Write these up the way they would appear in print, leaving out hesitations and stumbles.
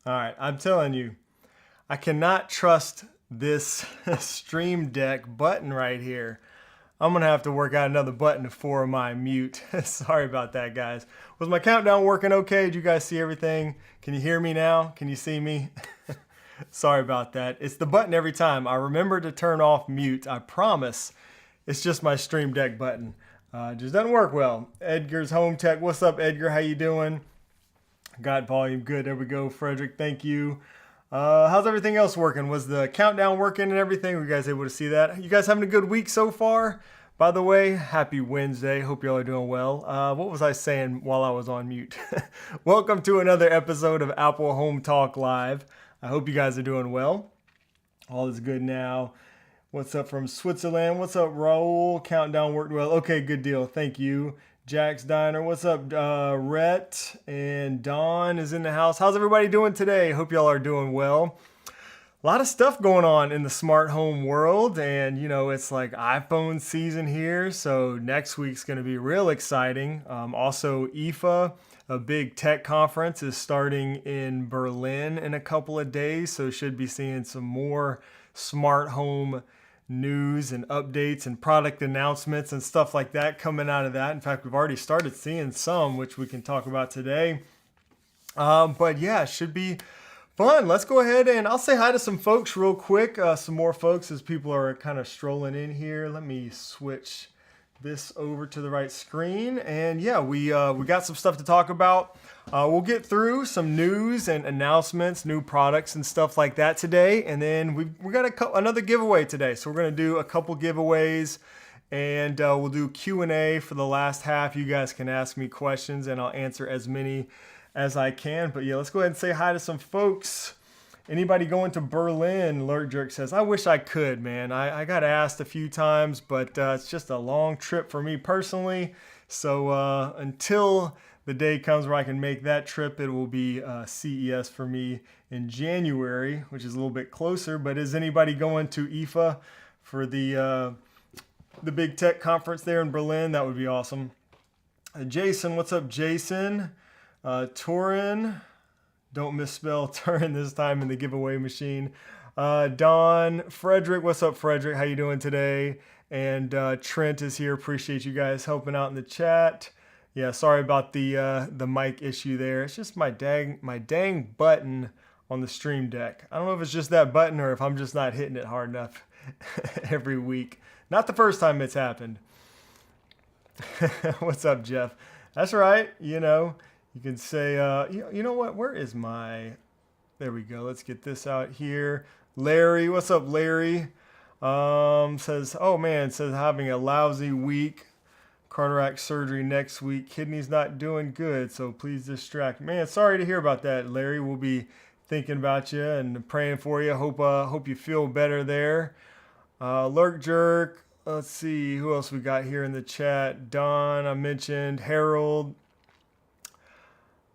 All right, I'm telling you, I cannot trust this Stream Deck button right here. I'm gonna have to work out another button for my mute. Sorry about that, guys. Was my countdown working okay? Did you guys see everything? Can you hear me now? Can you see me? Sorry about that. It's the button every time. I remember to turn off mute. I promise. It's just my Stream Deck button. It just doesn't work well. Edgar's Home Tech. What's up, Edgar? How you doing? Got volume. Good. There we go. Frederick, thank you. How's everything else working? Was the countdown working and everything? Were you guys able to see that? You guys having a good week so far? By the way, happy Wednesday. Hope y'all are doing well. What was I saying while I was on mute? Welcome to another episode of Apple Home Talk Live. I hope you guys are doing well. All is good now. What's up from Switzerland? What's up, Raul? Countdown worked well. Okay, good deal. Thank you. Jack's Diner. What's up, Rhett? And Dawn is in the house. How's everybody doing today? Hope y'all are doing well. A lot of stuff going on in the smart home world, and it's like iPhone season here, so next week's going to be real exciting. Also, IFA, a big tech conference, is starting in Berlin in a couple of days, so should be seeing some more smart home news and updates and product announcements and stuff like that coming out of that. In fact, we've already started seeing some, which we can talk about today. But yeah, it should be fun. Let's go ahead and I'll say hi to some folks real quick. Some more folks as people are kind of strolling in here. Let me switch this over to the right screen. And yeah, we got some stuff to talk about. We'll get through some news and announcements, new products and stuff like that today. And then we got another giveaway today. So we're going to do a couple giveaways, and we'll do Q&A for the last half. You guys can ask me questions and I'll answer as many as I can. But yeah, let's go ahead and say hi to some folks. Anybody going to Berlin? Lurk Jerk says, I wish I could, man. I got asked a few times, but it's just a long trip for me personally. So until the day comes where I can make that trip, it will be CES for me in January, which is a little bit closer. But is anybody going to IFA for the big tech conference there in Berlin? That would be awesome. Jason, what's up, Jason? Torin, don't misspell Turin this time in the giveaway machine. Don, Frederick, what's up, Frederick? How you doing today? And Trent is here. Appreciate you guys helping out in the chat. Yeah, sorry about the mic issue there. It's just my dang button on the Stream Deck. I don't know if it's just that button or if I'm just not hitting it hard enough every week. Not the first time it's happened. What's up, Jeff? That's right. You can say, you know what? Where is my? There we go. Let's get this out here. Larry, what's up, Larry? Says, oh man, says having a lousy week. Cataract surgery next week. Kidney's not doing good, so please distract. Man, sorry to hear about that, Larry. We'll be thinking about you and praying for you. Hope you feel better there. Lurk Jerk. Let's see who else we got here in the chat. Don, I mentioned. Harold.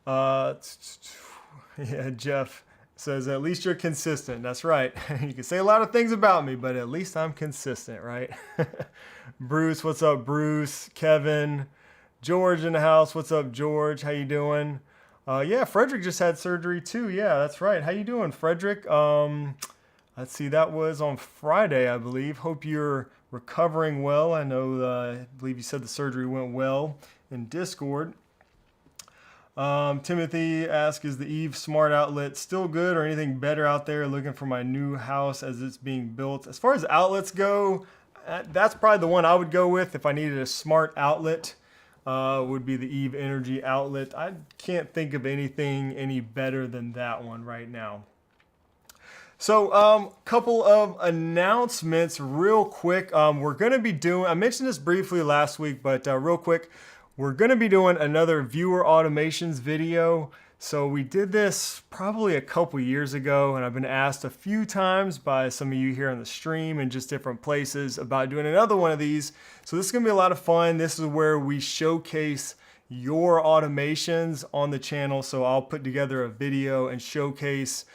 Yeah, Jeff says, at least you're consistent. That's right. You can say a lot of things about me, but at least I'm consistent, right? Bruce, what's up, Bruce? Kevin, George in the house. What's up, George? How you doing? Yeah, Frederick just had surgery too. Yeah, that's right. How you doing, Frederick? Let's see, that was on Friday, I believe. Hope you're recovering well. I believe you said the surgery went well in Discord. Timothy asks, is the Eve smart outlet still good or anything better out there? Looking for my new house as it's being built. As far as outlets go, that's probably the one I would go with if I needed a smart outlet. Would be the Eve Energy outlet. I can't think of anything any better than that one right now. So couple of announcements real quick. We're going to be doing, I mentioned this briefly last week, but real quick, we're going to be doing another viewer automations video. So we did this probably a couple years ago, and I've been asked a few times by some of you here on the stream and just different places about doing another one of these. So this is going to be a lot of fun. This is where we showcase your automations on the channel. So I'll put together a video and showcase,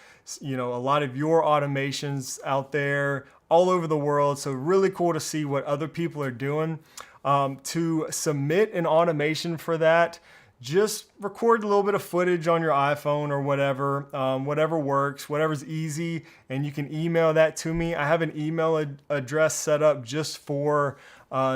a lot of your automations out there all over the world. So really cool to see what other people are doing. To submit an automation for that, just record a little bit of footage on your iPhone or whatever, whatever works, whatever's easy, and you can email that to me. I have an email address set up just for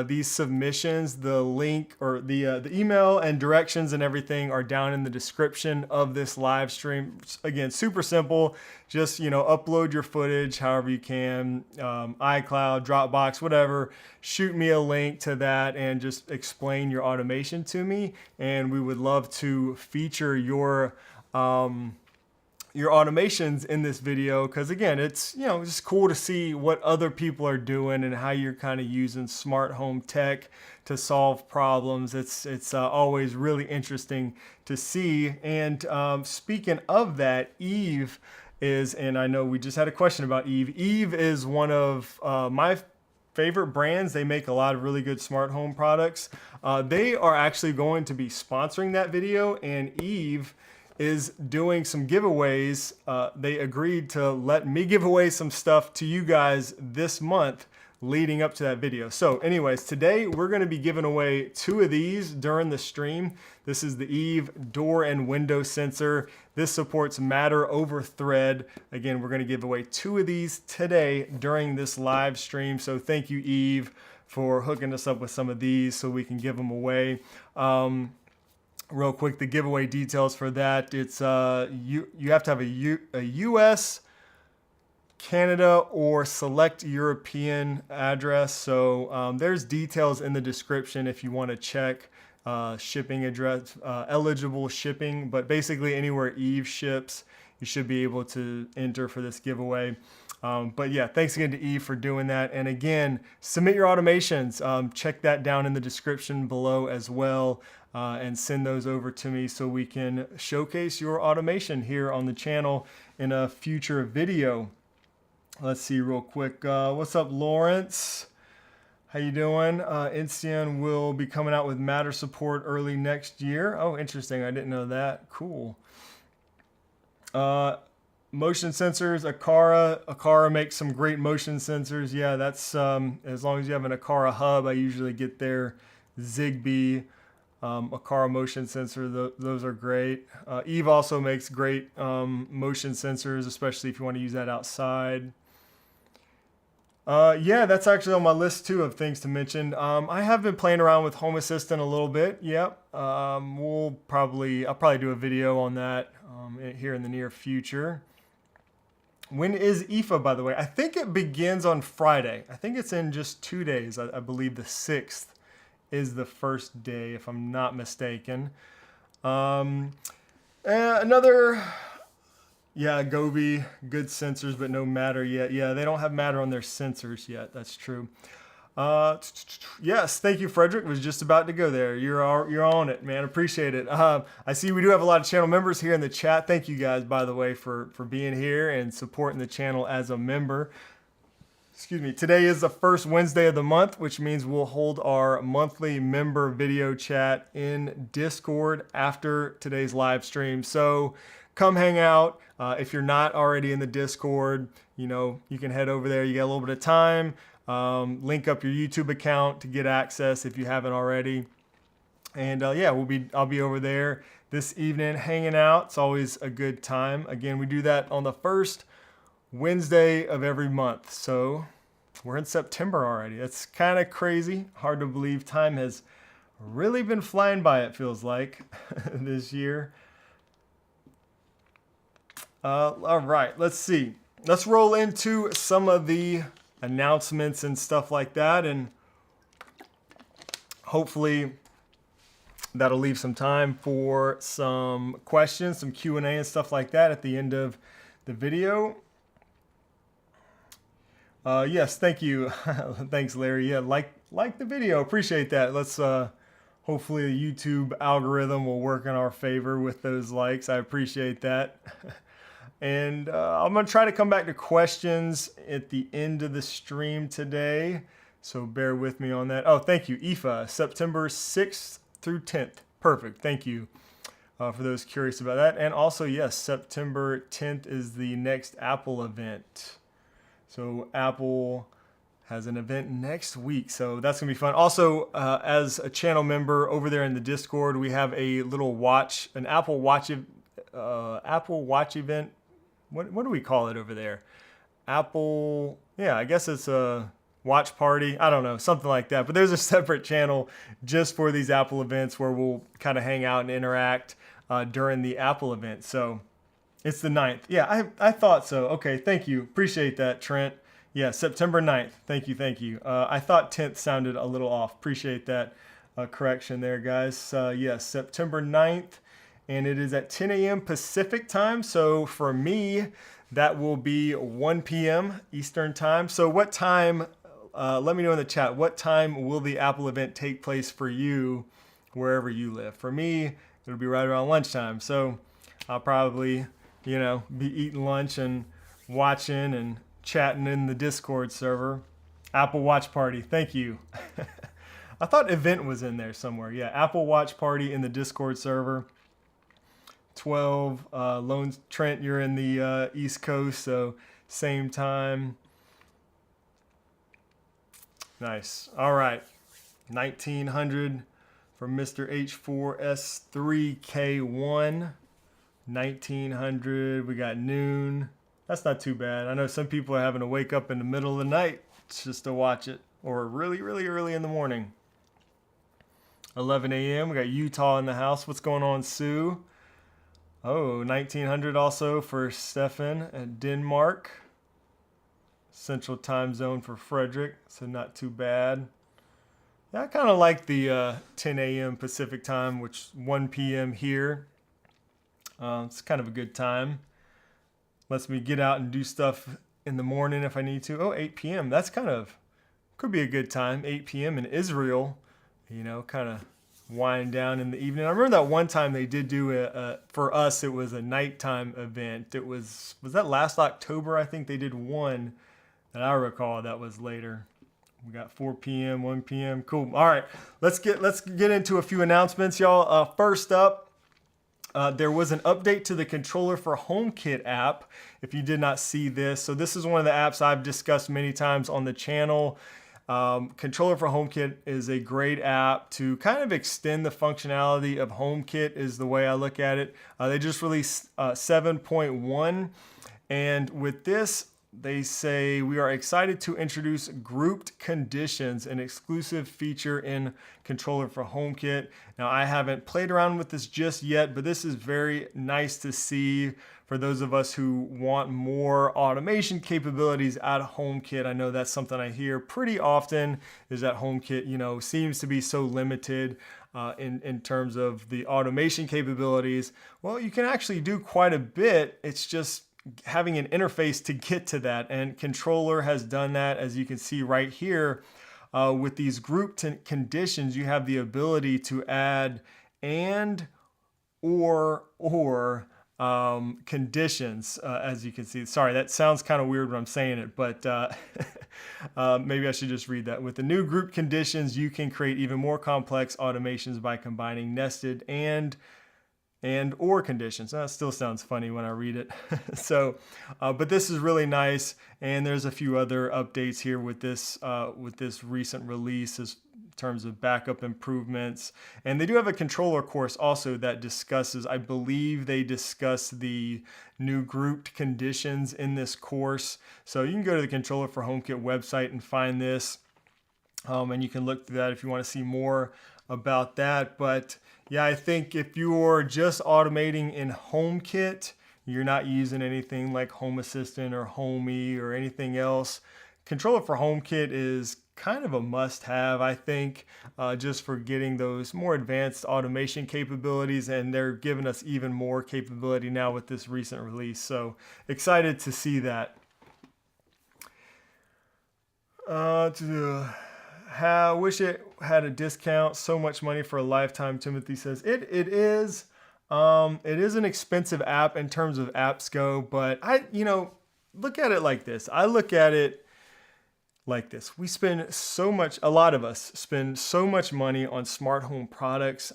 these submissions. The link or the email and directions and everything are down in the description of this live stream. Again, super simple. Just, upload your footage however you can, iCloud, Dropbox, whatever. Shoot me a link to that and just explain your automation to me. And we would love to feature your automations in this video, because again, it's just cool to see what other people are doing and how you're kind of using smart home tech to solve problems. It's always really interesting to see. And speaking of that, Eve is, and I know we just had a question about Eve. Eve is one of my favorite brands. They make a lot of really good smart home products. They are actually going to be sponsoring that video, and Eve is doing some giveaways. They agreed to let me give away some stuff to you guys this month leading up to that video. So anyways, today we're going to be giving away 2 of these during the stream. This is the Eve door and window sensor. This supports Matter over Thread. Again, we're going to give away 2 of these today during this live stream. So thank you, Eve, for hooking us up with some of these so we can give them away. Real quick, the giveaway details for that, it's you have to have a US, Canada, or select European address. So there's details in the description if you want to check shipping address, eligible shipping, but basically anywhere Eve ships, you should be able to enter for this giveaway. But yeah, thanks again to Eve for doing that. And again, submit your automations. Check that down in the description below as well. And send those over to me so we can showcase your automation here on the channel in a future video. Let's see real quick. What's up, Lawrence? How you doing? Insteon will be coming out with Matter support early next year. Oh, interesting. I didn't know that. Cool. Motion sensors, Aqara makes some great motion sensors. Yeah, that's as long as you have an Aqara hub, I usually get their Zigbee Aqara motion sensor. Those are great. Eve also makes great motion sensors, especially if you want to use that outside. Yeah, that's actually on my list too of things to mention. I have been playing around with Home Assistant a little bit. Yep. I'll probably do a video on that here in the near future. When is IFA, by the way? I think it begins on Friday. I think it's in just 2 days. I believe the 6th is the first day, if I'm not mistaken. Another, yeah, Gobi, good sensors, but no Matter yet. Yeah, they don't have Matter on their sensors yet. That's true. Yes, thank you, Frederick. Was just about to go there. You're on it, man. Appreciate it. I see we do have a lot of channel members here in the chat. Thank you guys, by the way, for being here and supporting the channel as a member. Excuse me. Today is the first Wednesday of the month, which means we'll hold our monthly member video chat in Discord after today's live stream. So come hang out. If you're not already in the Discord, you can head over there. You got a little bit of time. Link up your YouTube account to get access if you haven't already. And yeah, I'll be over there this evening hanging out. It's always a good time. Again, we do that on the first Wednesday of every month. So we're in September already. That's kind of crazy. Hard to believe. Time has really been flying by, it feels like, this year. All right, let's see. Let's roll into some of the announcements and stuff like that, and hopefully that'll leave some time for some questions, some Q&A and stuff like that at the end of the video. Yes, thank you. Thanks, Larry. Yeah, like the video. Appreciate that. Let's hopefully the YouTube algorithm will work in our favor with those likes. I appreciate that. And I'm going to try to come back to questions at the end of the stream today. So bear with me on that. Oh, thank you. IFA, September 6th through 10th. Perfect. Thank you for those curious about that. And also, yes, September 10th is the next Apple event. So Apple has an event next week, so that's gonna be fun. Also, as a channel member over there in the Discord, we have a little watch, an Apple Watch event. What do we call it over there? Apple, yeah, I guess it's a watch party. I don't know, something like that. But there's a separate channel just for these Apple events where we'll kind of hang out and interact during the Apple event. So it's the 9th. Yeah, I thought so. Okay, thank you. Appreciate that, Trent. Yeah, September 9th. Thank you, thank you. I thought 10th sounded a little off. Appreciate that correction there, guys. Yes, September 9th, and it is at 10 a.m. Pacific time. So for me, that will be 1 p.m. Eastern time. So what time, let me know in the chat, what time will the Apple event take place for you wherever you live? For me, it'll be right around lunchtime. So I'll probably, you know, be eating lunch and watching and chatting in the Discord server. Apple Watch Party, thank you. I thought event was in there somewhere. Yeah, Apple Watch Party in the Discord server. 12, Lone Trent, you're in the East Coast, so same time. Nice. All right, 1900 for Mr. H4S3K1. 1900, we got noon. That's not too bad. I know some people are having to wake up in the middle of the night just to watch it, or really, really early in the morning. 11 a.m., we got Utah in the house. What's going on, Sue? Oh, 1900 also for Stefan at Denmark. Central time zone for Frederick, so not too bad. Yeah, I kind of like the 10 a.m. Pacific time, which is 1 p.m. here. It's kind of a good time. Lets me get out and do stuff in the morning if I need to. Oh, 8 p.m. That's kind of, could be a good time. 8 p.m. in Israel, you know, kind of wind down in the evening. I remember that one time they did do for us, it was a nighttime event. It was that last October? I think they did one that I recall that was later. We got 4 p.m., 1 p.m. Cool. All right, let's get into a few announcements, y'all. First up, there was an update to the Controller for HomeKit app, if you did not see this. So this is one of the apps I've discussed many times on the channel. Controller for HomeKit is a great app to kind of extend the functionality of HomeKit is the way I look at it. They just released 7.1, and with this, they say, we are excited to introduce grouped conditions, an exclusive feature in Controller for HomeKit. Now, I haven't played around with this just yet, but this is very nice to see for those of us who want more automation capabilities out of HomeKit. I know that's something I hear pretty often, is that HomeKit, you know, seems to be so limited in terms of the automation capabilities. Well, you can actually do quite a bit. It's just having an interface to get to that, and Controller has done that, as you can see right here. With these grouped conditions, you have the ability to add and or conditions, as you can see. Sorry, that sounds kind of weird when I'm saying it, but maybe I should just read that. With the new group conditions, you can create even more complex automations by combining nested and or conditions. That still sounds funny when I read it. So, but this is really nice, and there's a few other updates here with this recent release in terms of backup improvements. And they do have a controller course also that discusses, I believe they discuss the new grouped conditions in this course. So you can go to the Controller for HomeKit website and find this, and you can look through that if you want to see more about that. But yeah, I think if you're just automating in HomeKit, you're not using anything like Home Assistant or Homey or anything else, Controller for HomeKit is kind of a must-have, I think, just for getting those more advanced automation capabilities, and they're giving us even more capability now with this recent release. So excited to see that. Wish it had a discount. So much money for a lifetime, Timothy says. It is. It is an expensive app in terms of apps go, but look at it like this. I look at it like this. We spend so much, a lot of us spend so much money on smart home products.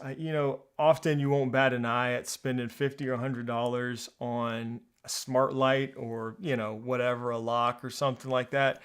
Often you won't bat an eye at spending $50 or $100 on a smart light or, whatever, a lock or something like that.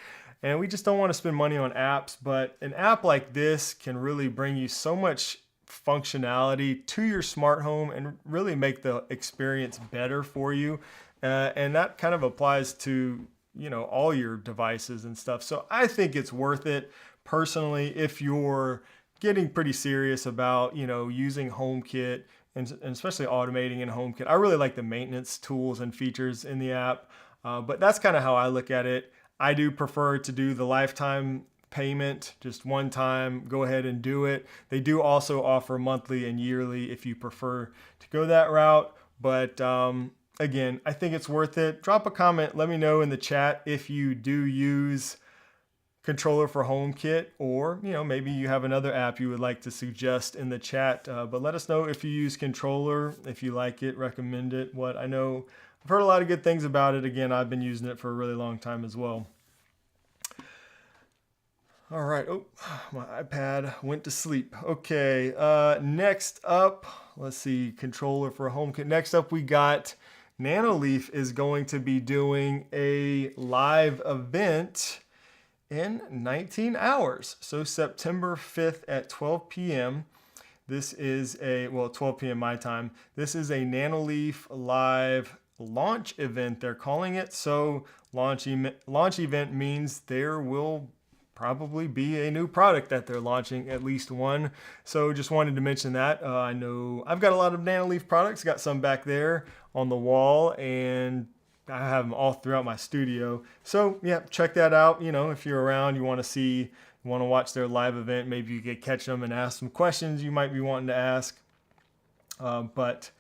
and we just don't want to spend money on apps. But an app like this can really bring you so much functionality to your smart home and really make the experience better for you. And that kind of applies to, you know, all your devices and stuff. So I think it's worth it personally if you're getting pretty serious about, you know, using HomeKit and especially automating in HomeKit. I really like the maintenance tools and features in the app, but that's kind of how I look at it. I do prefer to do the lifetime payment, just one time, go ahead and do it. They do also offer monthly and yearly if you prefer to go that route, but again, I think it's worth it. Drop a comment, let me know in the chat if you do use Controller for HomeKit, or you know, maybe you have another app you would like to suggest in the chat, but let us know if you use Controller, if you like it, recommend it. What I know, I've heard a lot of good things about it. Again, I've been using it for a really long time as well. All right, oh, my iPad went to sleep. Okay, next up, let's see, Controller for HomeKit. Next up, we got Nanoleaf is going to be doing a live event in 19 hours. So September 5th at 12 p.m. This is a, well, 12 p.m. my time. This is a Nanoleaf live launch event, they're calling it. So launch event means there will probably be a new product that they're launching, at least one. So just wanted to mention that. I know I've got a lot of Nanoleaf products, got some back there on the wall, and I have them all throughout my studio. So yeah, check that out. You know, if you're around, you want to see, you want to watch their live event, maybe you could catch them and ask some questions you might be wanting to ask. But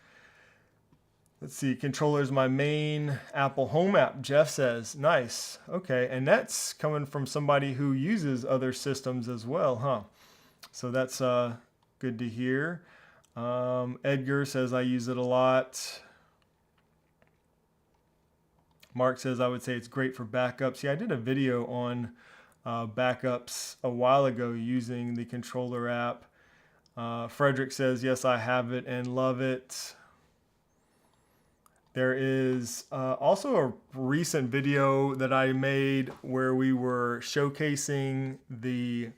let's see, Controller is my main Apple Home app, Jeff says. Nice. Okay, and that's coming from somebody who uses other systems as well, huh? So that's good to hear. Edgar says I use it a lot. Mark says, I would say it's great for backups. Yeah, I did a video on backups a while ago using the Controller app. Frederick says, yes, I have it and love it. There is also a recent video that I made where we were showcasing the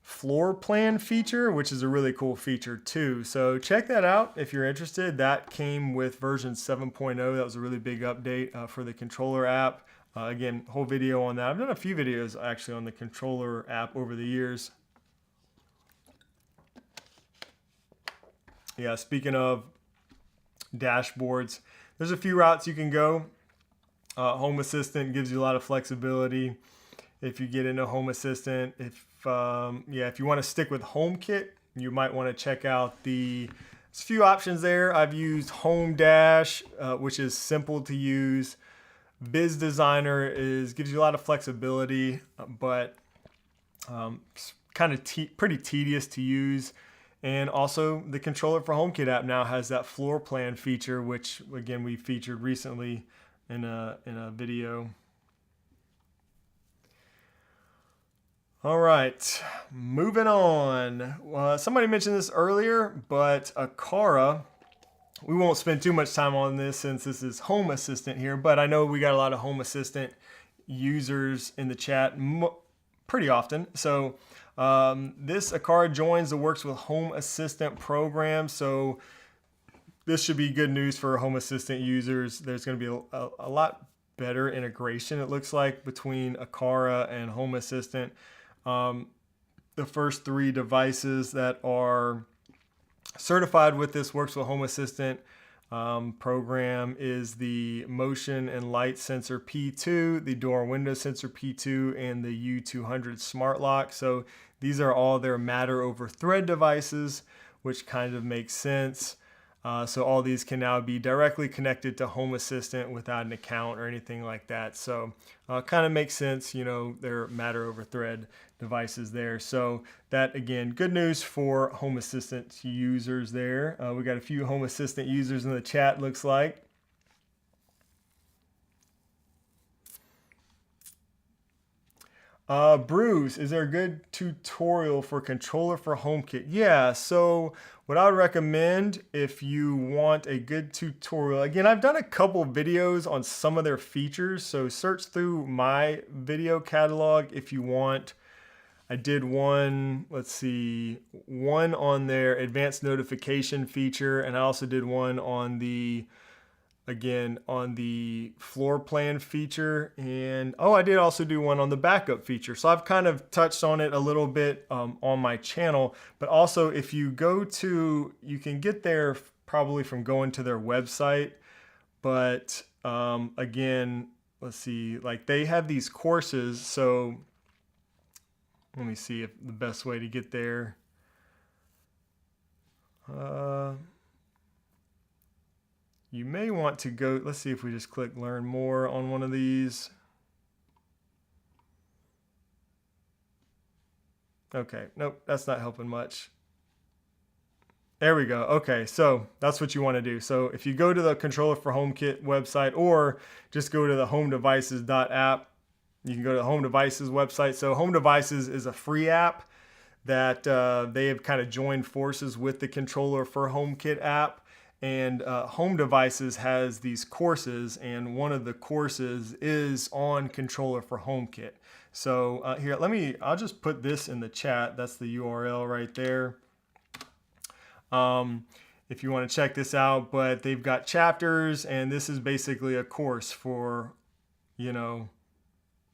floor plan feature, which is a really cool feature too. So check that out if you're interested. That came with version 7.0. That was a really big update for the Controller app. Again, whole video on that. I've done a few videos actually on the Controller app over the years. Yeah, speaking of dashboards, there's a few routes you can go. Home Assistant gives you a lot of flexibility if you get into Home Assistant. If you want to stick with HomeKit, you might want to check out there's a few options there. I've used Home Dash, which is simple to use. Biz Designer gives you a lot of flexibility, but it's kind of pretty tedious to use. And also the Controller for HomeKit app now has that floor plan feature, which again we featured recently in a video. All right, moving on. Somebody mentioned this earlier, but Aqara, we won't spend too much time on this since this is Home Assistant here, but I know we got a lot of Home Assistant users in the chat pretty often. So this Aqara joins the Works with Home Assistant program. So this should be good news for Home Assistant users. There's going to be a lot better integration, it looks like, between Aqara and Home Assistant. The first 3 devices that are certified with this Works with Home Assistant program is the Motion and Light Sensor P2, the Door and Window Sensor P2, and the U200 Smart Lock. So these are all their Matter over Thread devices, which kind of makes sense. So all these can now be directly connected to Home Assistant without an account or anything like that. So kind of makes sense, you know, they're Matter over Thread devices there. So that, again, good news for Home Assistant users there. We got a few Home Assistant users in the chat, looks like. Bruce, is there a good tutorial for controller for HomeKit? Yeah, so what I would recommend if you want a good tutorial, again, I've done a couple videos on some of their features, so search through my video catalog if you want. I did one, let's see, one on their advanced notification feature, and I also did one on the, again, on the floor plan feature, and oh, I did also do one on the backup feature. So I've kind of touched on it a little bit on my channel, but also if you go to, you can get there probably from going to their website, but again, let's see, like they have these courses, so let me see if the best way to get there. You may want to go, let's see if we just click learn more on one of these. Okay, nope, that's not helping much. There we go. Okay, so that's what you want to do. So if you go to the Controller for HomeKit website, or just go to the homedevices.app, you can go to the Home Devices website. So Home Devices is a free app that they have kind of joined forces with the Controller for HomeKit app. And Home Devices has these courses, and one of the courses is on Controller for HomeKit. So here, I'll just put this in the chat. That's the URL right there. If you want to check this out, but they've got chapters, and this is basically a course for, you know,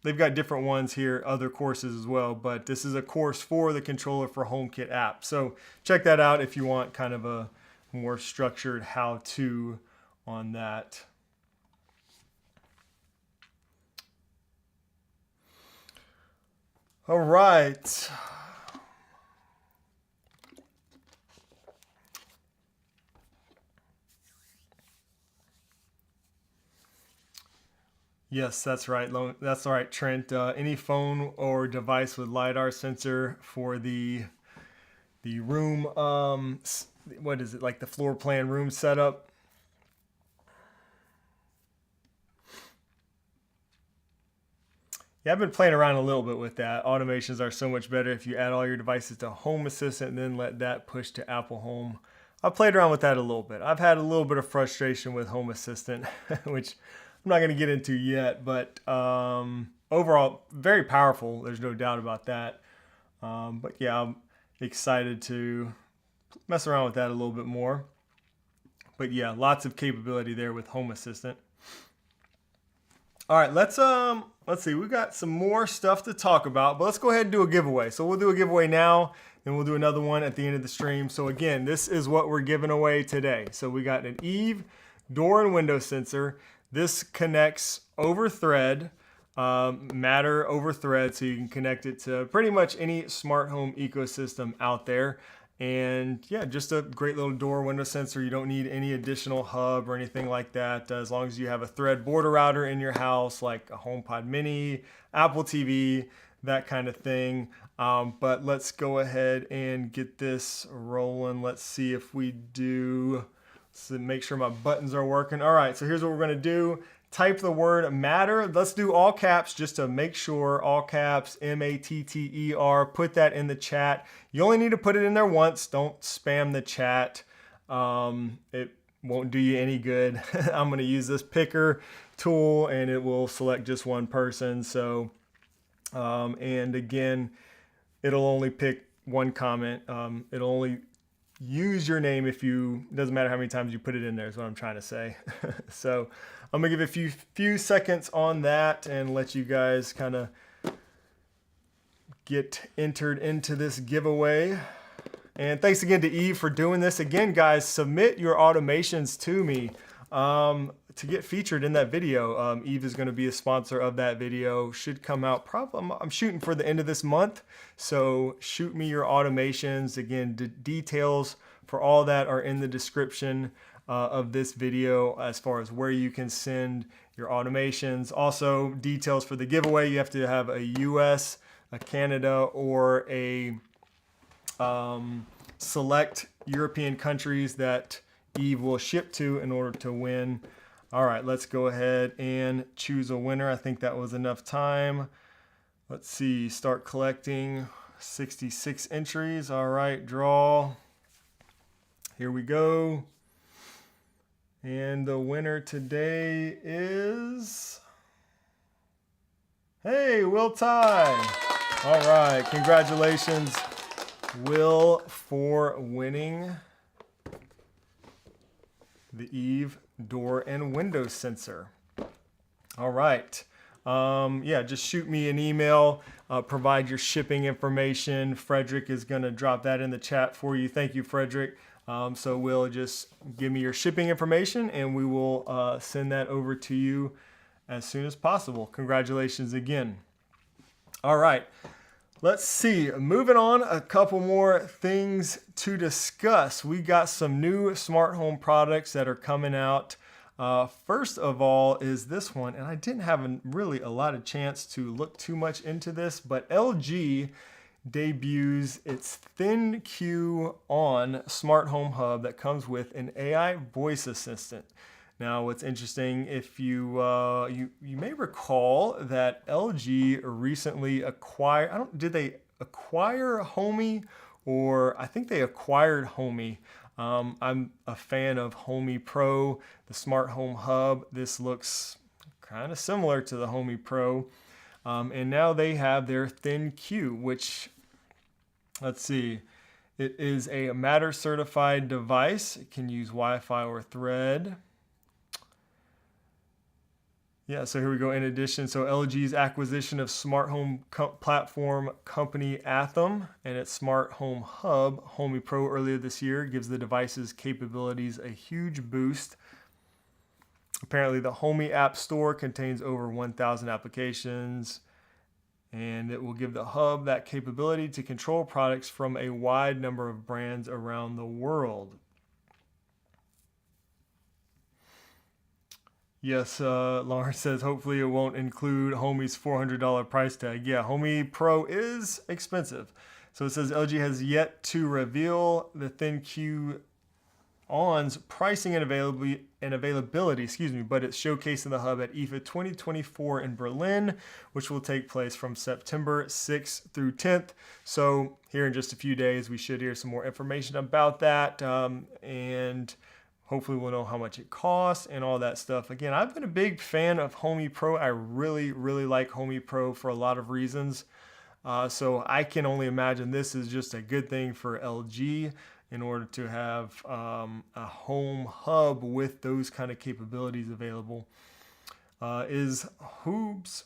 they've got different ones here, other courses as well, but this is a course for the Controller for HomeKit app. So check that out if you want kind of a more structured how-to on that. All right. Yes, that's right. That's all right, Trent. Any phone or device with LiDAR sensor for the room, what is it, like the floor plan room setup? Yeah, I've been playing around a little bit with that. Automations are so much better if you add all your devices to Home Assistant and then let that push to Apple Home. I've played around with that a little bit. I've had a little bit of frustration with Home Assistant, which I'm not going to get into yet, but overall, very powerful. There's no doubt about that. But yeah, I'm excited to mess around with that a little bit more. But yeah, lots of capability there with Home Assistant. All right, let's see. We've got some more stuff to talk about, but let's go ahead and do a giveaway. So we'll do a giveaway now, and we'll do another one at the end of the stream. So again, this is what we're giving away today. So we got an Eve door and window sensor. This connects over Thread, Matter over Thread, so you can connect it to pretty much any smart home ecosystem out there. And yeah, just a great little door window sensor. You don't need any additional hub or anything like that. As long as you have a Thread border router in your house, like a HomePod Mini, Apple TV, that kind of thing. But let's go ahead and get this rolling. Let's see if we do. So make sure my buttons are working. All right, so here's what we're gonna do. Type the word Matter. Let's do all caps just to make sure. All caps, M-A-T-T-E-R. Put that in the chat. You only need to put it in there once. Don't spam the chat. It won't do you any good. I'm gonna use this picker tool and it will select just one person. So, and again, it'll only pick one comment. It'll only use your name if you, it doesn't matter how many times you put it in there is what I'm trying to say. So I'm gonna give a few seconds on that and let you guys kind of get entered into this giveaway. And thanks again to Eve for doing this. Again, guys, submit your automations to me to get featured in that video. Eve is going to be a sponsor of that video. Should come out probably, I'm shooting for the end of this month. So shoot me your automations. Again, details for all that are in the description of this video as far as where you can send your automations. Also, details for the giveaway. You have to have a US, a Canada, or a select European countries that Eve will ship to in order to win. All right, let's go ahead and choose a winner. I think that was enough time. Let's see, start collecting 66 entries. All right, draw. Here we go. And the winner today is, hey, Will Ty. All right, congratulations, Will, for winning the Eve door and window sensor. All right. Yeah, just shoot me an email, provide your shipping information. Frederick is going to drop that in the chat for you. Thank you, Frederick. So we'll just give me your shipping information and we will send that over to you as soon as possible. Congratulations again. All right. Let's see, moving on, a couple more things to discuss. We got some new smart home products that are coming out. First of all is this one, and I didn't have really a lot of chance to look too much into this, but LG debuts its ThinQ On smart home hub that comes with an AI voice assistant. Now, what's interesting, if you may recall that LG recently acquired, did they acquire Homey, or I think they acquired Homey. I'm a fan of Homey Pro, the smart home hub. This looks kind of similar to the Homey Pro. And now they have their ThinQ, which, let's see, it is a Matter certified device. It can use Wi-Fi or Thread. Yeah, so here we go. In addition, so LG's acquisition of smart home platform company Atham and its smart home hub, Homey Pro, earlier this year gives the device's capabilities a huge boost. Apparently, the Homey App Store contains over 1,000 applications, and it will give the hub that capability to control products from a wide number of brands around the world. Yes, Lawrence says hopefully it won't include Homey's $400 price tag. Yeah, Homey Pro is expensive. So it says LG has yet to reveal the ThinQ On's pricing and availability, but it's showcasing the hub at IFA 2024 in Berlin, which will take place from September 6th through 10th. So here in just a few days, we should hear some more information about that, and hopefully we'll know how much it costs and all that stuff. Again, I've been a big fan of Homey Pro. I really, really like Homey Pro for a lot of reasons. So I can only imagine this is just a good thing for LG in order to have a home hub with those kind of capabilities available. Is Hoobs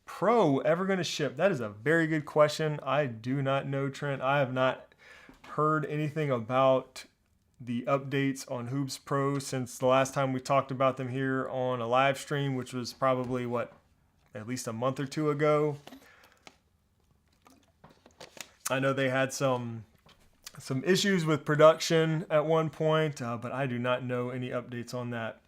Pro ever going to ship? That is a very good question. I do not know, Trent. I have not heard anything about the updates on Hoobs Pro since the last time we talked about them here on a live stream, which was probably at least a month or two ago. I know they had some issues with production at one point, but I do not know any updates on that.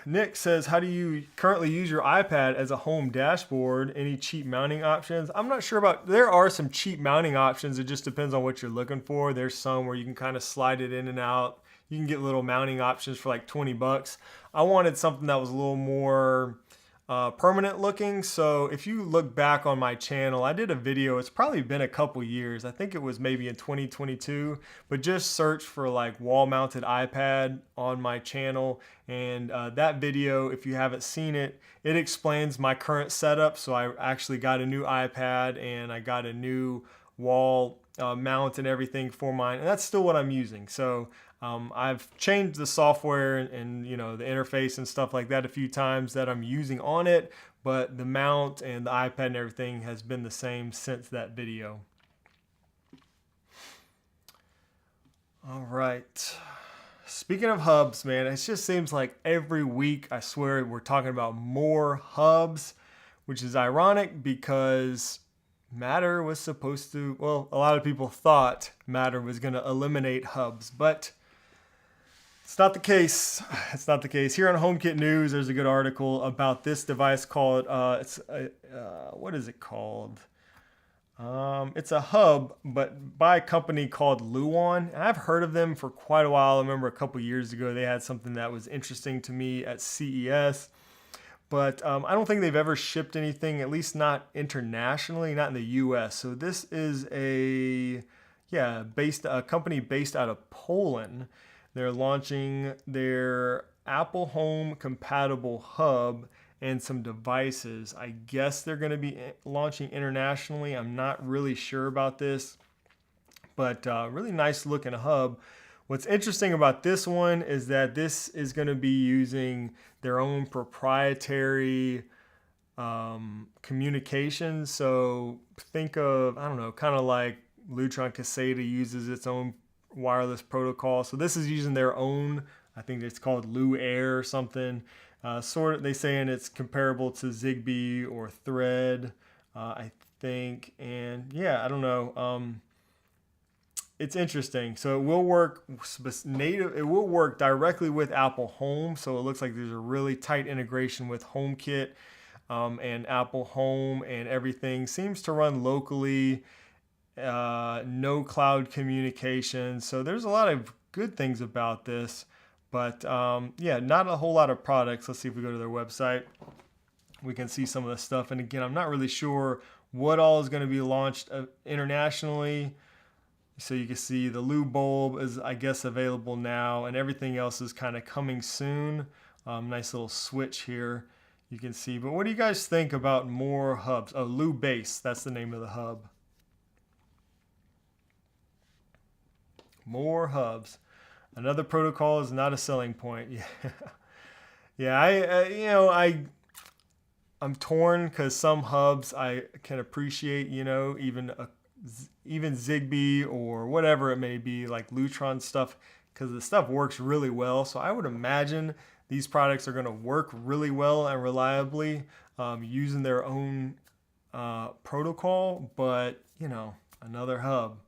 Nick says, how do you currently use your iPad as a home dashboard? Any cheap mounting options? I'm not sure there are some cheap mounting options. It just depends on what you're looking for. There's some where you can kind of slide it in and out. You can get little mounting options for like $20. I wanted something that was a little more permanent looking. So if you look back on my channel, I did a video. It's probably been a couple years. I think it was maybe in 2022, but just search for like wall mounted iPad on my channel. And that video, if you haven't seen it, it explains my current setup. So I actually got a new iPad and I got a new wall mount and everything for mine. And that's still what I'm using. So I've changed the software and the interface and stuff like that a few times that I'm using on it, but the mount and the iPad and everything has been the same since that video. All right. Speaking of hubs, man, it just seems like every week, I swear, we're talking about more hubs, which is ironic because Matter was supposed to, well, a lot of people thought Matter was going to eliminate hubs, but it's not the case. It's not the case. Here on HomeKit News, there's a good article about this device called, what is it called? It's a hub, but by a company called Luon. I've heard of them for quite a while. I remember a couple years ago, they had something that was interesting to me at CES. but I don't think they've ever shipped anything, at least not internationally, not in the US. So this is a company based out of Poland. They're launching their Apple Home compatible hub and some devices. I guess they're going to be launching internationally. I'm not really sure about this, but really nice looking hub. What's interesting about this one is that this is going to be using their own proprietary communications. So think of, I don't know, kind of like Lutron Caseta uses its own wireless protocol. So this is using their own, I think it's called Luon or something. They saying it's comparable to Zigbee or Thread, I think. And yeah, I don't know. It's interesting. So it will work native. It will work directly with Apple Home. So it looks like there's a really tight integration with HomeKit and Apple Home, and everything seems to run locally. No cloud communication. So there's a lot of good things about this. But yeah, not a whole lot of products. Let's see if we go to their website. We can see some of the stuff. And again, I'm not really sure what all is going to be launched internationally. So you can see the Lu bulb is, I guess, available now, and everything else is kind of coming soon. Nice little switch here you can see. But what do you guys think about more hubs? Oh, Lu Base, that's the name of the hub. More hubs. Another protocol is not a selling point. Yeah, yeah. I'm torn because some hubs I can appreciate. Even Zigbee or whatever it may be, like Lutron stuff, because the stuff works really well. So I would imagine these products are going to work really well and reliably using their own protocol. But another hub.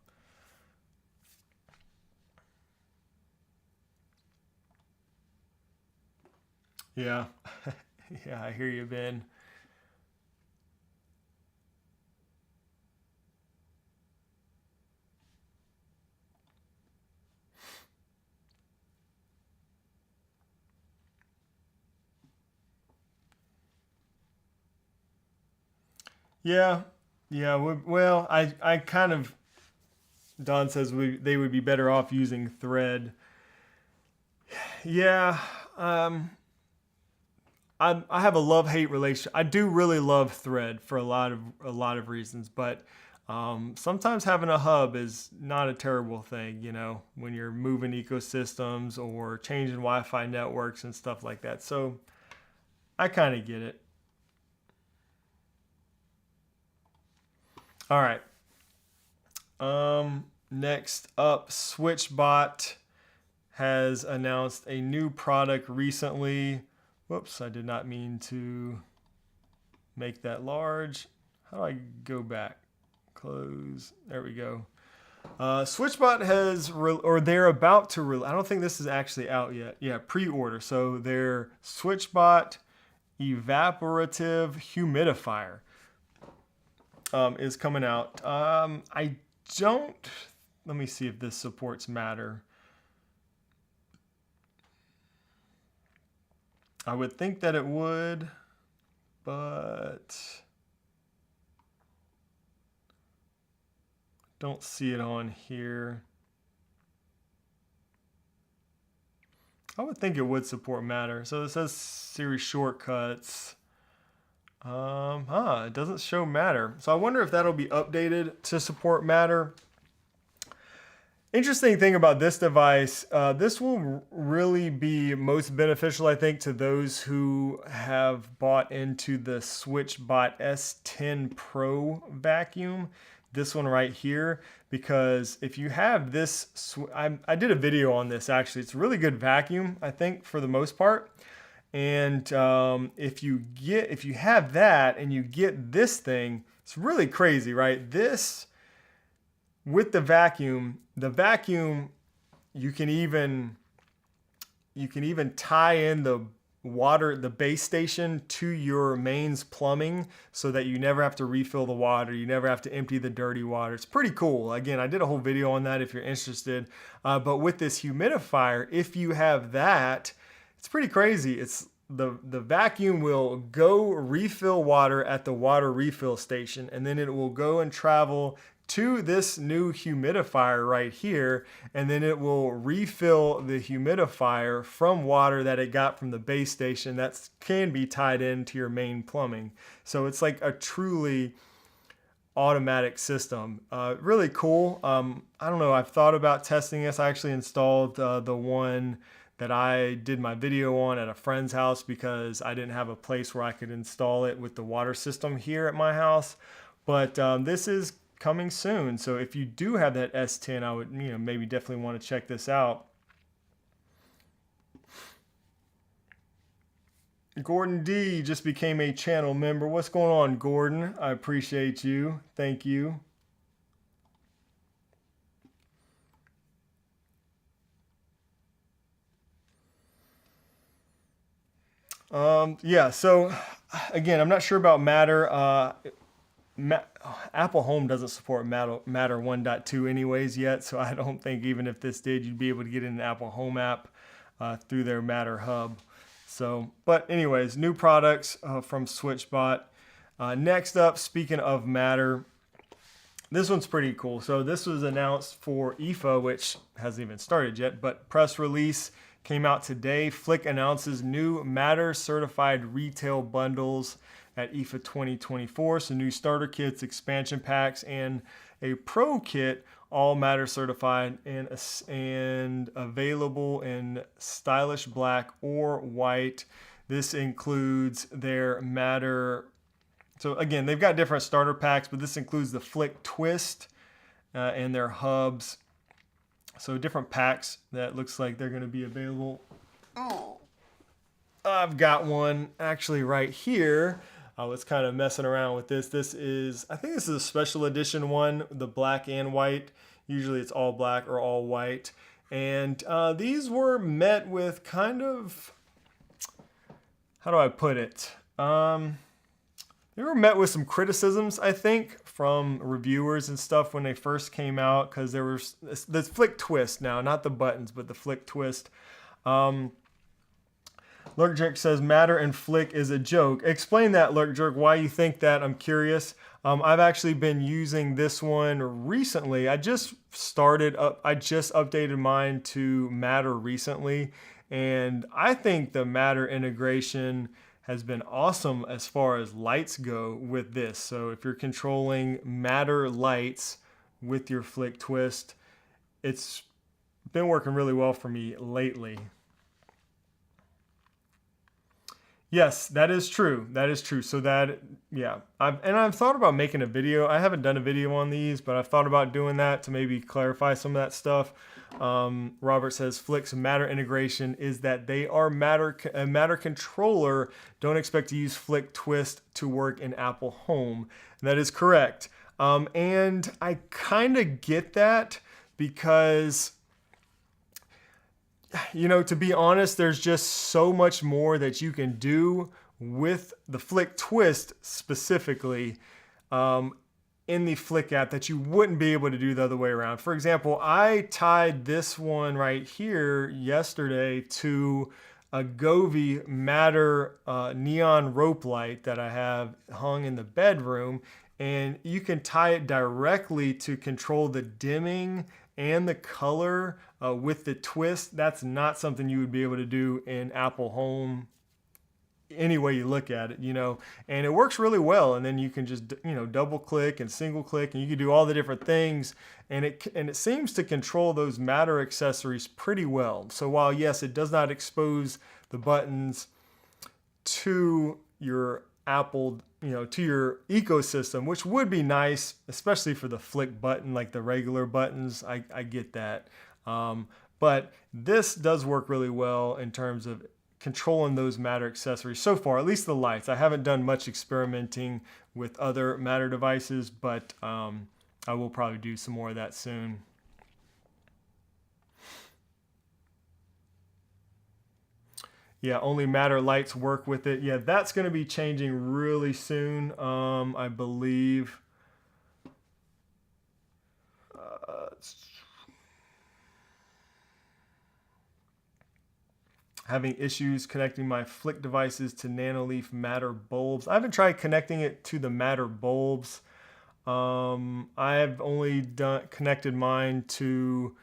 Yeah, yeah, I hear you, Ben. Yeah, yeah. Well, I kind of, Don says they would be better off using Thread. Yeah, I have a love-hate relationship. I do really love Thread for a lot of reasons, but sometimes having a hub is not a terrible thing, when you're moving ecosystems or changing Wi-Fi networks and stuff like that. So I kind of get it. All right. Next up, SwitchBot has announced a new product recently. Whoops, I did not mean to make that large. How do I go back? Close. There we go. SwitchBot they're about to I don't think this is actually out yet. Yeah, pre-order. So their SwitchBot evaporative humidifier is coming out. I don't. Let me see if this supports Matter. I would think that it would, but don't see it on here. I would think it would support Matter. So it says series shortcuts. It doesn't show Matter. So I wonder if that'll be updated to support Matter. Interesting thing about this device, this will really be most beneficial, I think, to those who have bought into the SwitchBot S10 Pro vacuum. This one right here, because if you have this, I did a video on this actually. It's a really good vacuum, I think, for the most part. And if you have that and you get this thing, it's really crazy, right? This with the vacuum you can even tie in the base station to your mains plumbing so that you never have to refill the water, you never have to empty the dirty water. It's pretty cool. Again, I did a whole video on that if you're interested. But with this humidifier, if you have that, it's pretty crazy. the vacuum will go refill water at the water refill station, and then it will go and travel to this new humidifier right here, and then it will refill the humidifier from water that it got from the base station that can be tied into your main plumbing. So it's like a truly automatic system. Really cool. I don't know, I've thought about testing this. I actually installed the one that I did my video on at a friend's house because I didn't have a place where I could install it with the water system here at my house. But this is coming soon. So if you do have that S10, I would, maybe definitely want to check this out. Gordon D just became a channel member. What's going on, Gordon? I appreciate you. Thank you. Yeah, so again, I'm not sure about Matter. Apple Home doesn't support Matter 1.2 anyways yet, so I don't think even if this did, you'd be able to get in an Apple Home app through their Matter hub. So, but anyways, new products from SwitchBot. Next up, speaking of Matter, this one's pretty cool. So this was announced for IFA, which hasn't even started yet, but press release came out today. Flick announces new Matter certified retail bundles at IFA 2024. So new starter kits, expansion packs, and a pro kit, all Matter certified and available in stylish black or white. This includes their Matter. So again, they've got different starter packs, but this includes the Flick Twist and their hubs. So different packs that looks like they're going to be available. Oh, I've got one actually right here. I was kind of messing around with this. I think this is a special edition one, the black and white. Usually it's all black or all white. And these were met with kind of, how do I put it? They were met with some criticisms, I think, from reviewers and stuff when they first came out, because there was the Flick Twist now, not the buttons, but the Flick Twist. Lurk Jerk says Matter and Flick is a joke. Explain that, Lurk Jerk, why you think that. I'm curious. I've actually been using this one recently. I just updated mine to Matter recently, and I think the Matter integration has been awesome as far as lights go with this. So if you're controlling Matter lights with your Flick Twist, it's been working really well for me lately. Yes, that is true. That is true. So that, yeah. I've thought about making a video. I haven't done a video on these, but I've thought about doing that to maybe clarify some of that stuff. Robert says Flick's Matter integration is that they are a Matter controller. Don't expect to use Flick Twist to work in Apple Home. And that is correct. And I kind of get that because, to be honest, there's just so much more that you can do with the Flick Twist specifically in the Flick app that you wouldn't be able to do the other way around. For example, I tied this one right here yesterday to a Govee Matter neon rope light that I have hung in the bedroom, and you can tie it directly to control the dimming and the color with the twist. That's not something you would be able to do in Apple Home any way you look at it, and it works really well. And then you can just, double click and single click, and you can do all the different things. And it seems to control those Matter accessories pretty well. So while yes, it does not expose the buttons to your Apple, to your ecosystem, which would be nice, especially for the Flick button, like the regular buttons. I get that. But this does work really well in terms of controlling those Matter accessories so far, at least the lights. I haven't done much experimenting with other Matter devices, but I will probably do some more of that soon. Yeah, only Matter lights work with it. Yeah, that's going to be changing really soon, I believe. Having issues connecting my Flick devices to Nanoleaf Matter bulbs. I haven't tried connecting it to the Matter bulbs. I have only connected mine to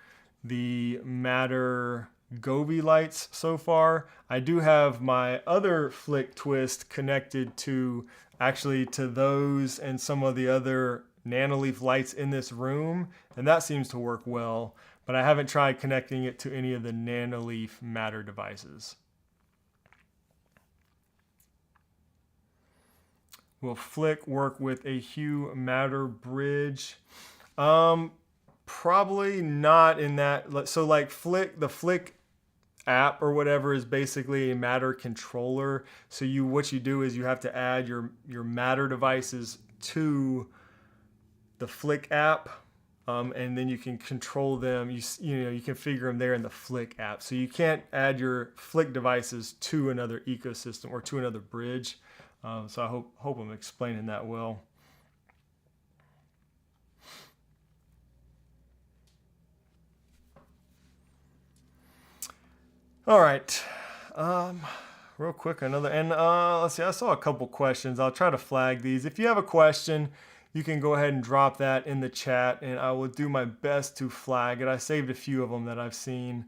the Matter Govee lights so far. I do have my other Flick twist connected to those and some of the other Nanoleaf lights in this room, and that seems to work well, but I haven't tried connecting it to any of the Nanoleaf Matter devices. Will Flick work with a Hue Matter bridge? Probably not in that. So like the Flick app or whatever is basically a Matter controller. So what you do is you have to add your Matter devices to the Flick app, and then you can control them. You configure them there in the Flick app. So you can't add your Flick devices to another ecosystem or to another bridge. So I hope I'm explaining that well. All right, real quick, let's see, I saw a couple questions. I'll try to flag these. If you have a question, you can go ahead and drop that in the chat, and I will do my best to flag it. I saved a few of them that I've seen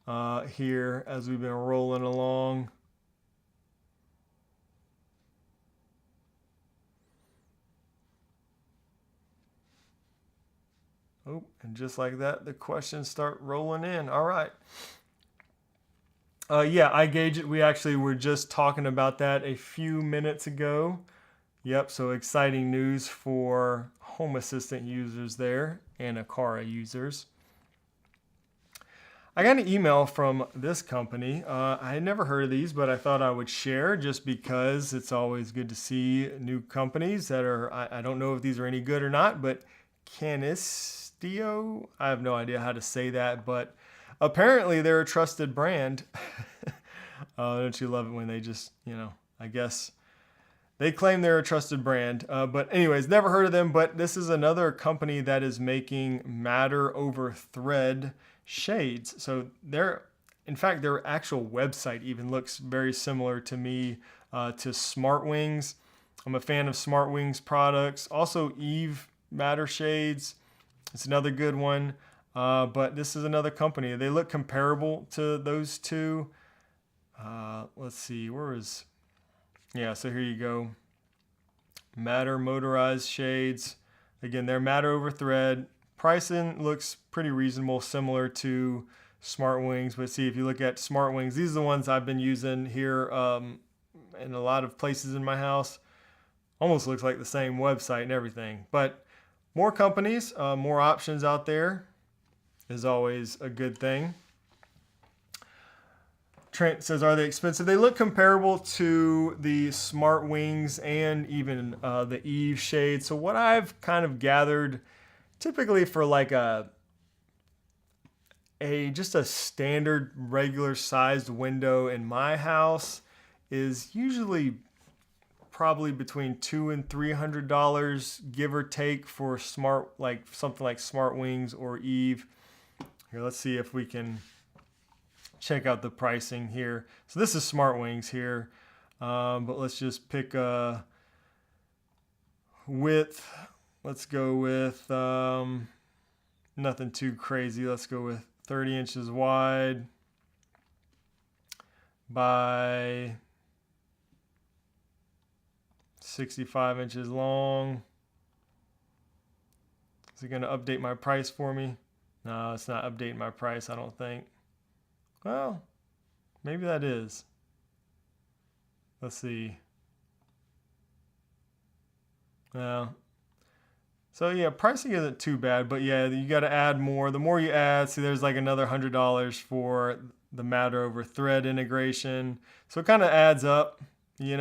here as we've been rolling along. Oh, and just like that, the questions start rolling in. All right. Yeah, iGauge it. We actually were just talking about that a few minutes ago. Yep, so exciting news for Home Assistant users there and Aqara users. I got an email from this company. I had never heard of these, but I thought I would share just because it's always good to see new companies that are, I don't know if these are any good or not, but Canisteo, I have no idea how to say that, but apparently they're a trusted brand. Don't you love it when they just, I guess they claim they're a trusted brand. But anyways, never heard of them, but this is another company that is making Matter over Thread shades. So in fact, their actual website even looks very similar to me to SmartWings. I'm a fan of SmartWings products. Also Eve Matter shades. It's another good one. But this is another company. They look comparable to those two. Let's see, so here you go. Matter motorized shades. Again, they're Matter over Thread. Pricing looks pretty reasonable, similar to SmartWings. But see, if you look at SmartWings, these are the ones I've been using here in a lot of places in my house. Almost looks like the same website and everything. But more companies, more options out there is always a good thing. Trent says, are they expensive? They look comparable to the SmartWings and even the Eve shade. So what I've kind of gathered, typically for like just a standard regular sized window in my house, is usually probably between $200 and $300, give or take, for something like SmartWings or Eve. Here, let's see if we can check out the pricing here. So this is SmartWings here, but let's just pick a width. Let's go with nothing too crazy. Let's go with 30 inches wide by 65 inches long. Is it going to update my price for me? No, it's not updating my price, I don't think. Well, maybe that is. Let's see. So yeah, pricing isn't too bad, but yeah, you got to add more. The more you add, see, there's like another $100 for the Matter over Thread integration. So it kind of adds up, you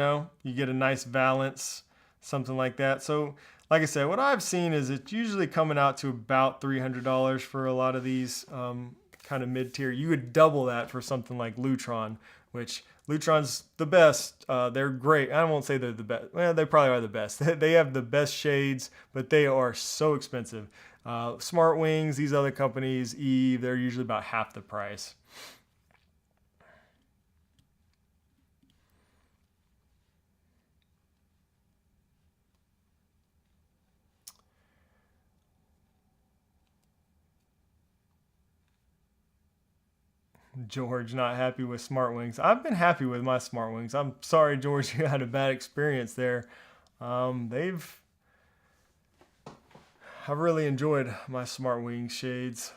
get a nice balance, something like that. So like I said, what I've seen is it's usually coming out to about $300 for a lot of these kind of mid-tier. You would double that for something like Lutron, which Lutron's the best. They're great. I won't say they're the best. Well, they probably are the best. They have the best shades, but they are so expensive. SmartWings, these other companies, Eve, they're usually about half the price. George, not happy with Smart Wings. I've been happy with my Smart Wings. I'm sorry, George, you had a bad experience there. I've really enjoyed my Smart Wings shades.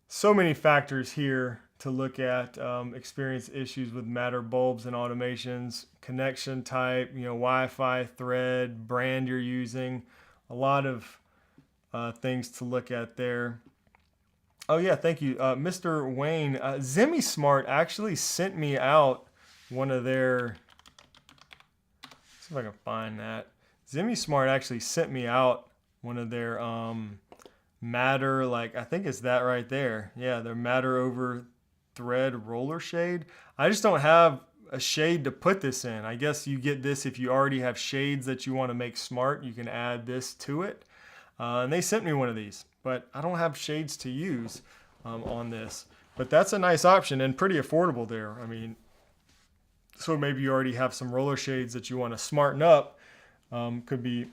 So many factors here to look at. Experience issues with Matter bulbs and automations, connection type, Wi-Fi, thread, brand you're using. A lot of things to look at there. Oh yeah, thank you, Mr. Wayne. Zimmy Smart actually sent me out one of their. Let's see if I can find that. Zimmy Smart actually sent me out one of their Matter, like I think it's that right there. Yeah, their Matter over thread roller shade. I just don't have a shade to put this in. I guess you get this if you already have shades that you want to make smart. You can add this to it. And they sent me one of these, but I don't have shades to use on this. But that's a nice option and pretty affordable there. I mean, so maybe you already have some roller shades that you want to smarten up. Could be,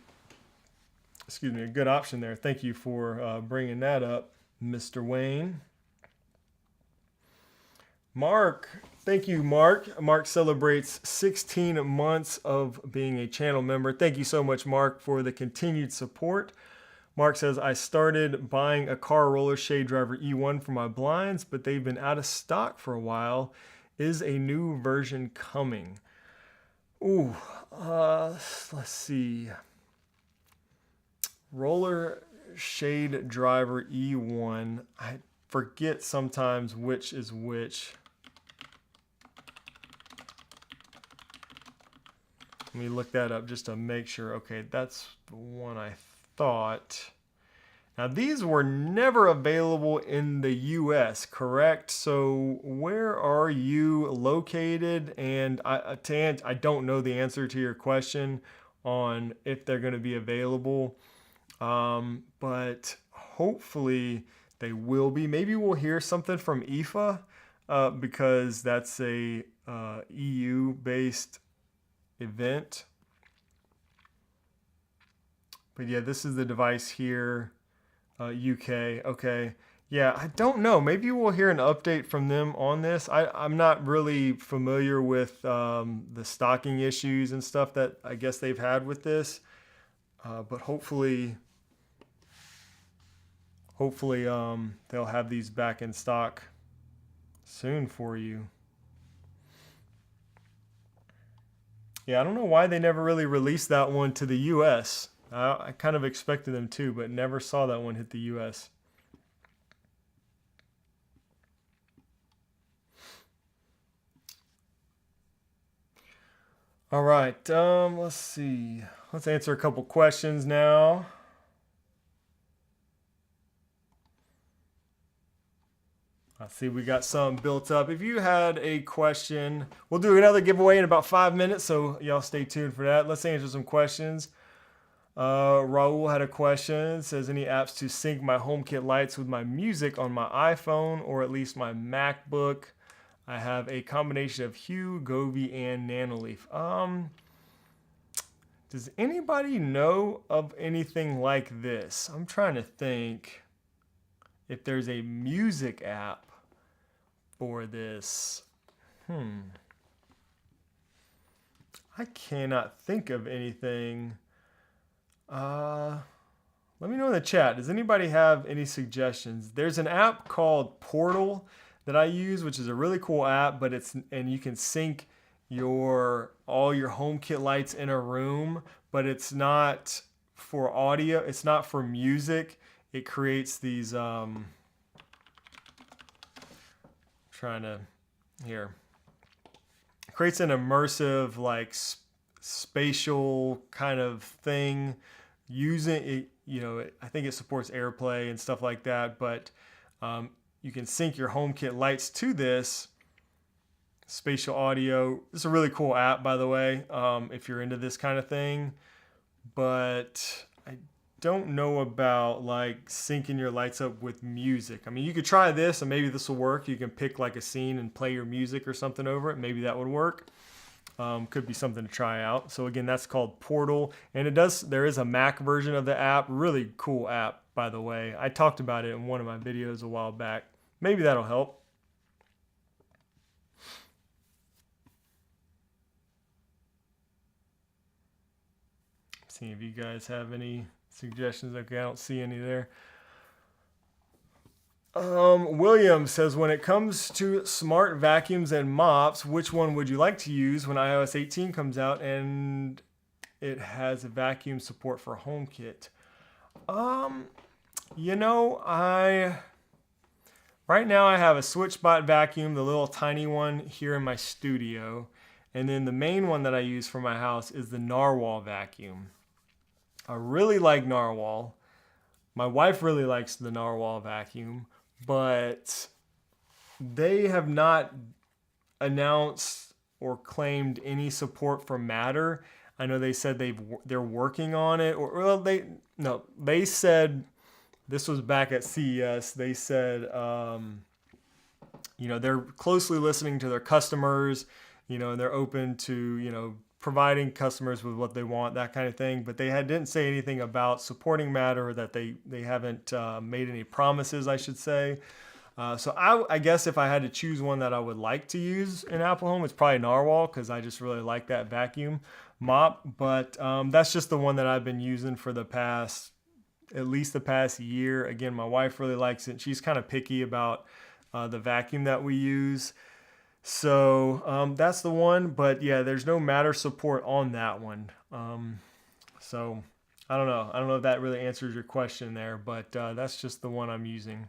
excuse me, a good option there. Thank you for bringing that up, Mr. Wayne. Mark, thank you, Mark. Mark celebrates 16 months of being a channel member. Thank you so much, Mark, for the continued support. Mark says, I started buying a car roller shade driver E1 for my blinds, but they've been out of stock for a while. Is a new version coming? Ooh, let's see. Roller shade driver E1. I forget sometimes which is which. Let me look that up just to make sure. Okay, that's the one I thought. Now these were never available in the US, correct? So where are you located? And I don't know the answer to your question on if they're going to be available, but hopefully they will be. Maybe we'll hear something from IFA because that's a EU-based event. But yeah, this is the device here, UK. Okay. Yeah, I don't know. Maybe we'll hear an update from them on this. I'm not really familiar with the stocking issues and stuff that I guess they've had with this. But hopefully they'll have these back in stock soon for you. Yeah, I don't know why they never really released that one to the US. I kind of expected them to, but never saw that one hit the US. All right, let's see. Let's answer a couple questions now. Let's see, we got some built up. If you had a question, we'll do another giveaway in about 5 minutes, so y'all stay tuned for that. Let's answer some questions. Raul had a question. It says, any apps to sync my HomeKit lights with my music on my iPhone or at least my MacBook? I have a combination of Hue, Govee, and Nanoleaf. Does anybody know of anything like this? I'm trying to think if there's a music app for this. I cannot think of anything. Let me know in the chat. Does anybody have any suggestions? There's an app called Portal that I use, which is a really cool app, but and you can sync all your HomeKit lights in a room, but it's not for audio. It's not for music. It creates these creates an immersive like spatial kind of thing using it. I think it supports AirPlay and stuff like that, but you can sync your HomeKit lights to this spatial audio. This is a really cool app, by the way, if you're into this kind of thing, but I don't know about like syncing your lights up with music. I mean, you could try this and maybe this will work. You can pick like a scene and play your music or something over it. Maybe that would work. Could be something to try out. So again, that's called Portal, and there is a Mac version of the app. Really cool app, by the way. I talked about it in one of my videos a while back. Maybe that'll help. See if you guys have any suggestions. Okay, I don't see any there. William says, when it comes to smart vacuums and mops, which one would you like to use when iOS 18 comes out and it has a vacuum support for HomeKit? You know, right now I have a SwitchBot vacuum, the little tiny one here in my studio. And then the main one that I use for my house is the Narwhal vacuum. I really like Narwhal. My wife really likes the Narwhal vacuum, but they have not announced or claimed any support for Matter. I know they said they're working on it, or well, they said, this was back at CES. They said, they're closely listening to their customers, and they're open to, providing customers with what they want, that kind of thing. But they didn't say anything about supporting Matter, or that they haven't made any promises, I should say. So I guess if I had to choose one that I would like to use in Apple Home, it's probably Narwhal, because I just really like that vacuum mop. But that's just the one that I've been using for at least the past year. Again, my wife really likes it. She's kind of picky about the vacuum that we use. So that's the one. But yeah, there's no Matter support on that one. So I don't know. I don't know if that really answers your question there, but that's just the one I'm using.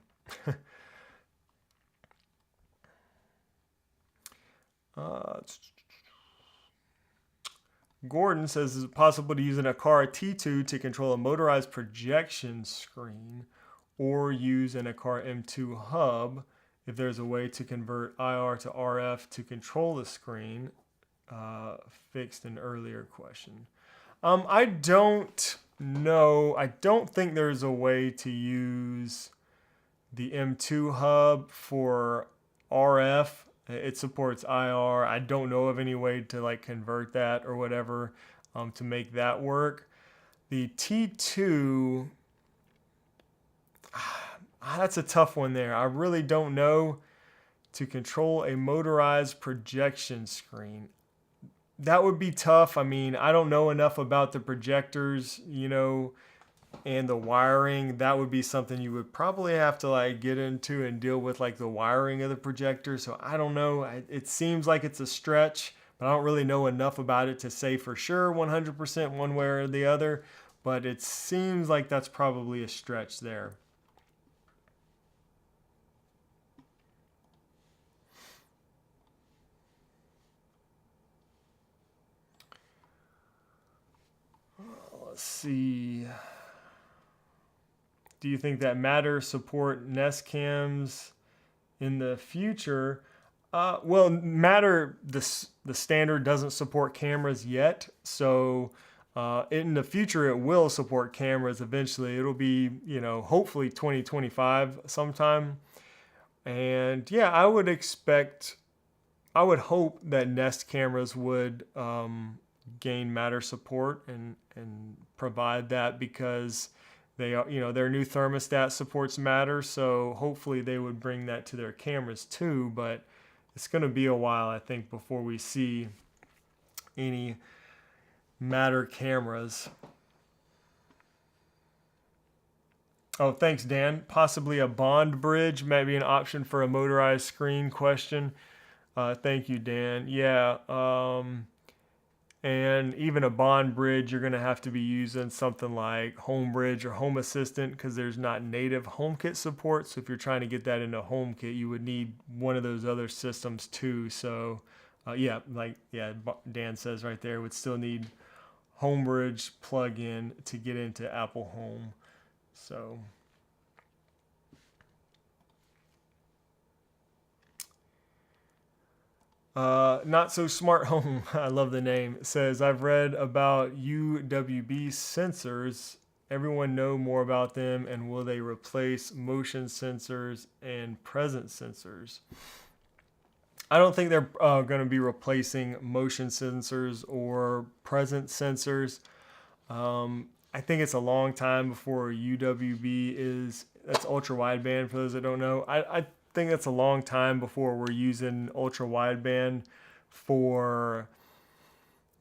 Gordon says, is it possible to use an Aqara T2 to control a motorized projection screen, or use an Aqara M2 hub if there's a way to convert IR to RF to control the screen? Fixed an earlier question. I don't know. I don't think there's a way to use the M2 hub for RF. It supports IR. I don't know of any way to convert that or whatever to make that work. The T2, that's a tough one there. I really don't know. To control a motorized projection screen, that would be tough. I mean, I don't know enough about the projectors, and the wiring. That would be something you would probably have to get into and deal with, the wiring of the projector. So I don't know. It seems like it's a stretch, but I don't really know enough about it to say for sure 100% one way or the other. But it seems like that's probably a stretch there. Let's see. Do you think that Matter support Nest cams in the future? Well, Matter, the standard doesn't support cameras yet. So in the future, it will support cameras eventually. It'll be, hopefully 2025 sometime. And yeah, I would hope that Nest cameras would gain Matter support and provide that, because they are, their new thermostat supports Matter, so hopefully they would bring that to their cameras too. But it's going to be a while, I think, before we see any Matter cameras. Oh, thanks, Dan. Possibly a bond bridge might be an option for a motorized screen question. Thank you, Dan. Yeah. And even a bond bridge, you're going to have to be using something like Homebridge or Home Assistant, because there's not native HomeKit support. So if you're trying to get that into HomeKit, you would need one of those other systems too. So Dan says right there, would still need Homebridge plugin to get into Apple Home. So Not So Smart Home, I love the name, says, I've read about UWB sensors. Everyone know more about them, and will they replace motion sensors and presence sensors? I don't think they're going to be replacing motion sensors or presence sensors. I think it's a long time before UWB is, that's ultra wideband for those that don't know. I think that's a long time before we're using ultra wideband for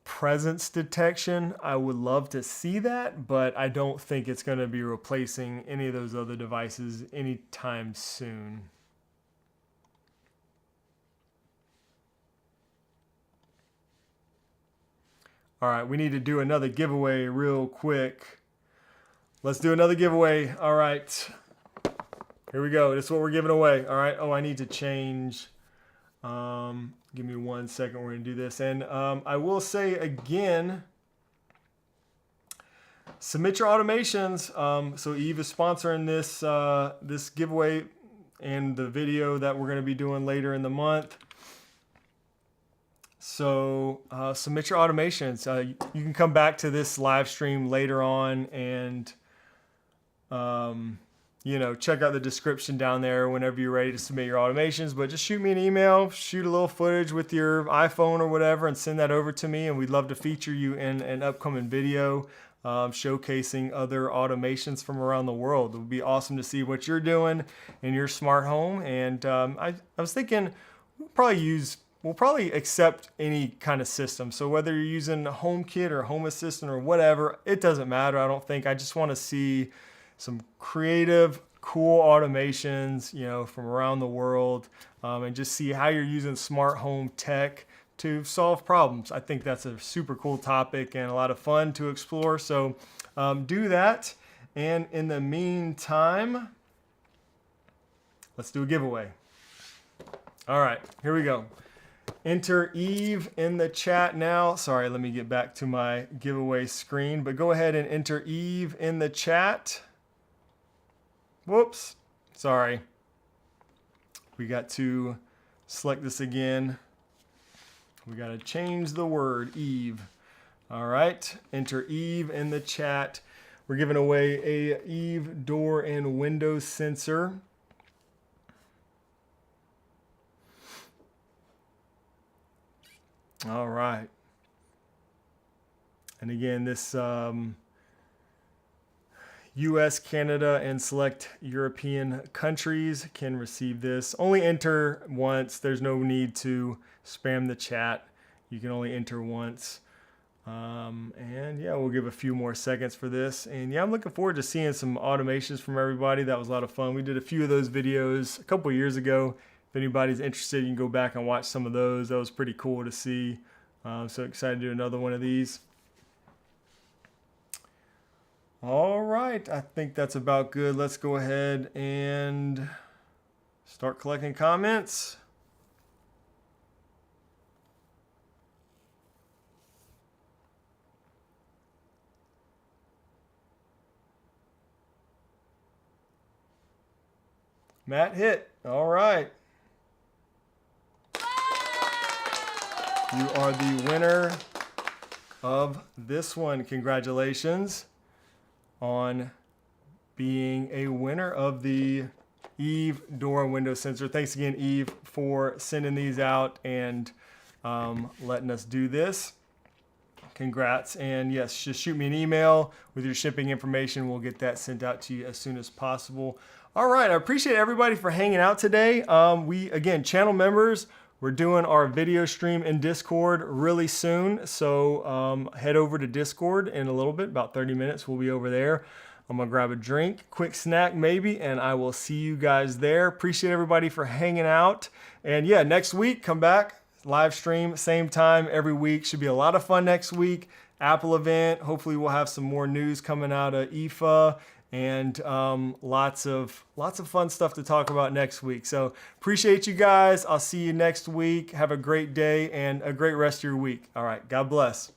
presence detection. I would love to see that, but I don't think it's going to be replacing any of those other devices anytime soon. All right, we need to do another giveaway real quick. Let's do another giveaway. All right, here we go. This is what we're giving away. All right. Oh, I need to change. Give me 1 second. We're gonna do this, and I will say again, submit your automations. So Eve is sponsoring this this giveaway and the video that we're gonna be doing later in the month. So submit your automations. You can come back to this live stream later on and you know, check out the description down there whenever you're ready to submit your automations. But just shoot me an email, shoot a little footage with your iPhone or whatever, and send that over to me. And we'd love to feature you in an upcoming video showcasing other automations from around the world. It would be awesome to see what you're doing in your smart home. And I was thinking we'll probably accept any kind of system. So whether you're using HomeKit or Home Assistant or whatever, it doesn't matter. I don't think. I just want to see some creative, cool automations, you know, from around the world, and just see how you're using smart home tech to solve problems. I think that's a super cool topic and a lot of fun to explore. So do that. And in the meantime, let's do a giveaway. All right, here we go. Enter Eve in the chat now. Sorry, let me get back to my giveaway screen, but go ahead and enter Eve in the chat. Whoops, sorry. We got to select this again. We got to change the word, Eve. All right, enter Eve in the chat. We're giving away a Eve door and window sensor. All right. And again, this US, Canada, and select European countries can receive this. Only enter once. There's no need to spam the chat. You can only enter once. And yeah, we'll give a few more seconds for this. And yeah, I'm looking forward to seeing some automations from everybody. That was a lot of fun. We did a few of those videos a couple years ago. If anybody's interested, you can go back and watch some of those. That was pretty cool to see. So excited to do another one of these. All right, I think that's about good. Let's go ahead and start collecting comments. Matt hit. All right. You are the winner of this one. Congratulations on being a winner of the Eve door and window sensor. Thanks again, Eve, for sending these out and letting us do this. Congrats. And yes, just shoot me an email with your shipping information. We'll get that sent out to you as soon as possible. All right, I appreciate everybody for hanging out today. Again, channel members, we're doing our video stream in Discord really soon. So head over to Discord in a little bit, about 30 minutes. We'll be over there. I'm gonna grab a drink, quick snack maybe, and I will see you guys there. Appreciate everybody for hanging out. And yeah, next week, come back, live stream, same time every week. Should be a lot of fun next week. Apple event. Hopefully we'll have some more news coming out of IFA. And lots of fun stuff to talk about next week. So appreciate you guys. I'll see you next week. Have a great day and a great rest of your week. All right. God bless.